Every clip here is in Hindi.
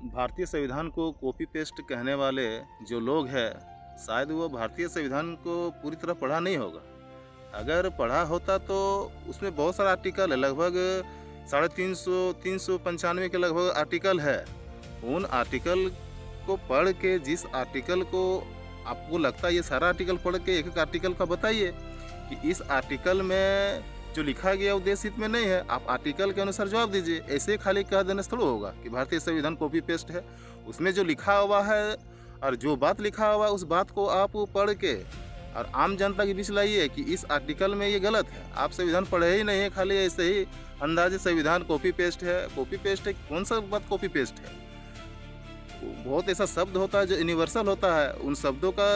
भारतीय संविधान को कॉपी पेस्ट कहने वाले जो लोग हैं, शायद वो भारतीय संविधान को पूरी तरह पढ़ा नहीं होगा। अगर पढ़ा होता तो उसमें बहुत सारा आर्टिकल है, लगभग 395 के लगभग आर्टिकल है। उन आर्टिकल को पढ़ के, जिस आर्टिकल को आपको लगता है ये सारा आर्टिकल पढ़ के एक-एक आर्टिकल का बताइए कि इस आर्टिकल में जो लिखा गया वो देश हित में नहीं है। आप आर्टिकल के अनुसार जवाब दीजिए। ऐसे खाली कह देने से थोड़ा होगा कि भारतीय संविधान कॉपी पेस्ट है। उसमें जो लिखा हुआ है और जो बात लिखा हुआ है उस बात को आप पढ़ के और आम जनता के बीच लाइए कि इस आर्टिकल में ये गलत है। आप संविधान पढ़े ही नहीं है, खाली ऐसे ही अंदाजे संविधान कॉपी पेस्ट है। कॉपी पेस्ट है, कौन सा बात कॉपी पेस्ट है? बहुत ऐसा शब्द होता है जो यूनिवर्सल होता है। उन शब्दों का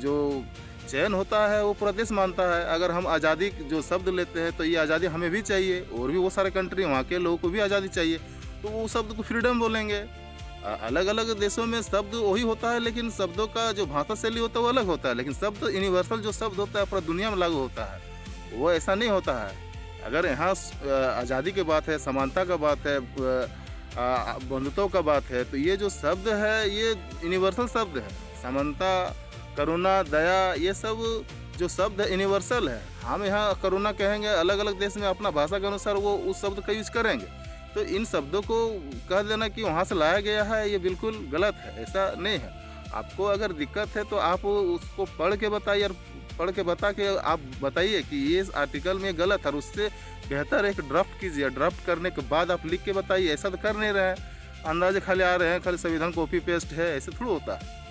जो चयन होता है वो पूरा देश मानता है। अगर हम आज़ादी जो शब्द लेते हैं तो ये आज़ादी हमें भी चाहिए, और भी वो सारे कंट्री, वहाँ के लोगों को भी आज़ादी चाहिए, तो वो शब्द को फ्रीडम बोलेंगे। अलग अलग देशों में शब्द वही होता है, लेकिन शब्दों का जो भाषा शैली होता है वो अलग होता है। लेकिन शब्द यूनिवर्सल जो शब्द होता है पूरा दुनिया में लागू होता है, वो ऐसा नहीं होता है। अगर यहाँ आज़ादी की बात है, समानता का बात है, बंधुत्व का बात है, तो ये जो शब्द है ये यूनिवर्सल शब्द है। समानता, करुणा, दया, ये सब जो शब्द है यूनिवर्सल है। हम यहाँ करुणा कहेंगे, अलग अलग देश में अपना भाषा के अनुसार वो उस शब्द का यूज करेंगे। तो इन शब्दों को कह देना कि वहाँ से लाया गया है, ये बिल्कुल गलत है। ऐसा नहीं है। आपको अगर दिक्कत है तो आप उसको पढ़ के बताइए, और पढ़ के बता के आप बताइए कि ये इस आर्टिकल में गलत है, और उससे बेहतर एक ड्राफ्ट कीजिए। ड्राफ्ट करने के बाद आप लिख के बताइए। ऐसा तो कर नहीं रहे हैं, अंदाजे खाली आ रहे हैं, खाली संविधान कॉपी पेस्ट है, ऐसे थोड़ा होता है।